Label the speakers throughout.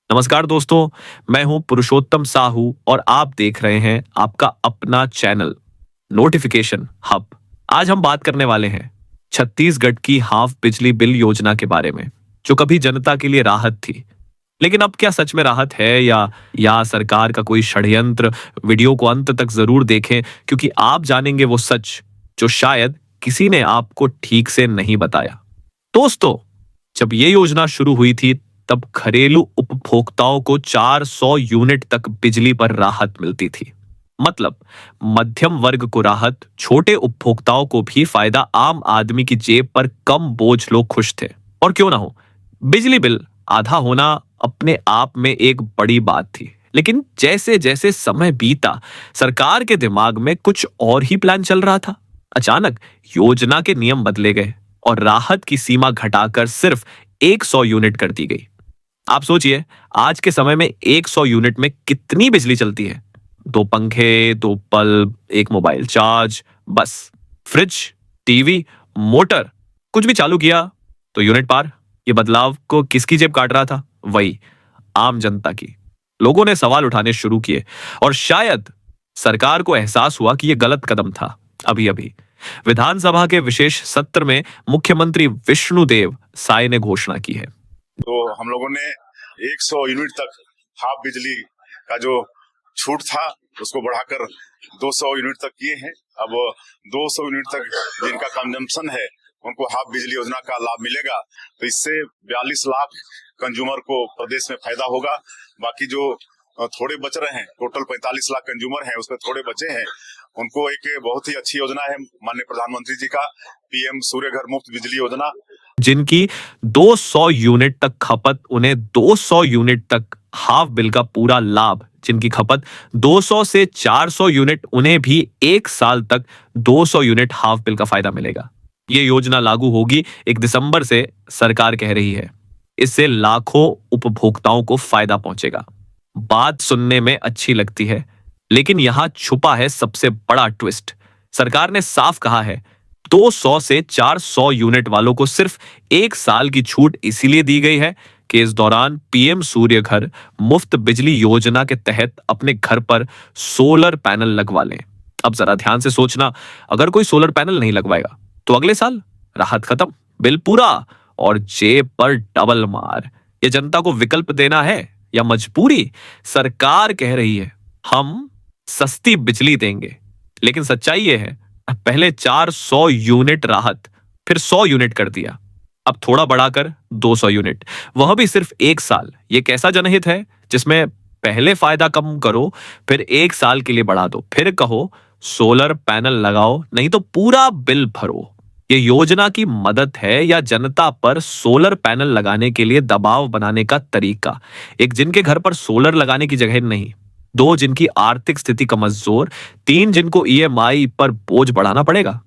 Speaker 1: नमस्कार दोस्तों, मैं हूं पुरुषोत्तम साहू और आप देख रहे हैं आपका अपना चैनल नोटिफिकेशन हब। आज हम बात करने वाले हैं छत्तीसगढ़ की हाफ बिजली बिल योजना के बारे में, जो कभी जनता के लिए राहत थी। लेकिन अब क्या सच में राहत है या सरकार का कोई षड्यंत्र? वीडियो को अंत तक जरूर देखें, क्योंकि आप जानेंगे वो सच जो शायद किसी ने आपको ठीक से नहीं बताया। दोस्तों, जब ये योजना शुरू हुई थी, तब घरेलू उपभोक्ताओं को 400 यूनिट तक बिजली पर राहत मिलती थी। मतलब मध्यम वर्ग को राहत, छोटे उपभोक्ताओं को भी फायदा, आम आदमी की जेब पर कम बोझ, लोग खुश थे। और क्यों ना हो, बिजली बिल आधा होना अपने आप में एक बड़ी बात थी। लेकिन जैसे जैसे समय बीता, सरकार के दिमाग में कुछ और ही प्लान चल रहा था। अचानक योजना के नियम बदले गए और राहत की सीमा घटाकर सिर्फ 100 यूनिट कर दी गई। आप सोचिए, आज के समय में 100 यूनिट में कितनी बिजली चलती है? 2 पंखे, 2 बल्ब, एक मोबाइल चार्ज, बस। फ्रिज, टीवी, मोटर, कुछ भी चालू किया तो यूनिट पार। ये बदलाव को किसकी जेब काट रहा था? वही आम जनता की। लोगों ने सवाल उठाने शुरू किए और शायद सरकार को एहसास हुआ कि यह गलत कदम था। अभी अभी विधानसभा के विशेष सत्र में मुख्यमंत्री विष्णुदेव साय ने घोषणा की है।
Speaker 2: तो हम लोगों ने 100 यूनिट तक हाफ बिजली का जो छूट था उसको बढ़ाकर 200 यूनिट तक किए हैं। अब 200 यूनिट तक जिनका कंजम्पशन है उनको हाफ बिजली योजना का लाभ मिलेगा। तो इससे 42 लाख कंज्यूमर को प्रदेश में फायदा होगा। बाकी जो थोड़े बच रहे हैं, टोटल 45 लाख कंज्यूमर हैं, उसमें थोड़े बचे हैं, उनको एक बहुत ही अच्छी योजना है माननीय प्रधानमंत्री जी का पीएम सूर्य घर मुफ्त बिजली योजना,
Speaker 1: जिनकी 200 यूनिट तक खपत, उन्हें 200 यूनिट तक हाफ बिल का पूरा लाभ। जिनकी खपत 200 से 400 यूनिट, उन्हें भी 1 साल तक 200 यूनिट हाफ बिल का फायदा मिलेगा। ये योजना लागू होगी 1 दिसंबर से, सरकार कह रही है। इससे लाखों उपभोक्ताओं को फायदा पहुंचेगा। बात सुनने में अच्छी लगती है, लेकिन यहां छुपा है सबसे बड़ा ट्विस्ट। सरकार ने साफ कहा है 200 से 400 यूनिट वालों को सिर्फ 1 साल की छूट इसीलिए दी गई है कि इस दौरान पीएम सूर्य घर मुफ्त बिजली योजना के तहत अपने घर पर सोलर पैनल लगवा लें। अब जरा ध्यान से सोचना, अगर कोई सोलर पैनल नहीं लगवाएगा तो अगले साल राहत खत्म, बिल पूरा और जेब पर डबल मार। ये जनता को विकल्प देना है या मजबूरी? सरकार कह रही है हम सस्ती बिजली देंगे, लेकिन सच्चाई ये है पहले 400 यूनिट राहत, फिर 100 यूनिट कर दिया, अब थोड़ा बढ़ाकर 200 यूनिट, वह भी सिर्फ 1 साल। यह कैसा जनहित है जिसमें पहले फायदा कम करो, फिर 1 साल के लिए बढ़ा दो, फिर कहो सोलर पैनल लगाओ, नहीं तो पूरा बिल भरो। ये योजना की मदद है या जनता पर सोलर पैनल लगाने के लिए दबाव बनाने का तरीका? एक, जिनके घर पर सोलर लगाने की जगह नहीं, 2, जिनकी आर्थिक स्थिति कमजोर, 3, जिनको ईएमआई पर बोझ बढ़ाना पड़ेगा,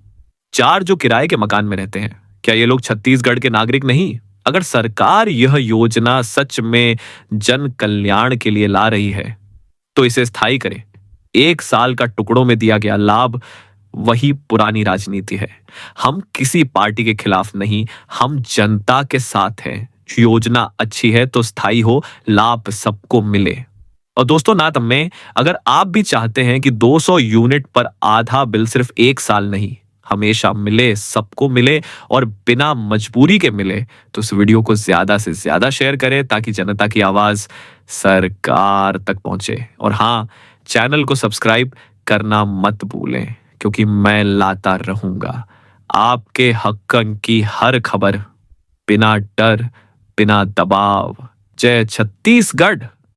Speaker 1: 4, जो किराए के मकान में रहते हैं। क्या ये लोग छत्तीसगढ़ के नागरिक नहीं? अगर सरकार यह योजना सच में जन कल्याण के लिए ला रही है तो इसे स्थायी करे। 1 साल का टुकड़ों में दिया गया लाभ वही पुरानी राजनीति है। हम किसी पार्टी के खिलाफ नहीं, हम जनता के साथ हैं। योजना अच्छी है तो स्थायी हो, लाभ सबको मिले। और दोस्तों, ना तब में अगर आप भी चाहते हैं कि 200 यूनिट पर आधा बिल सिर्फ 1 साल नहीं, हमेशा मिले, सबको मिले और बिना मजबूरी के मिले, तो इस वीडियो को ज्यादा से ज्यादा शेयर करें ताकि जनता की आवाज सरकार तक पहुंचे। और हाँ, चैनल को सब्सक्राइब करना मत भूलें, क्योंकि मैं लाता रहूंगा आपके हक़ की हर खबर, बिना डर, बिना दबाव। जय छत्तीसगढ़।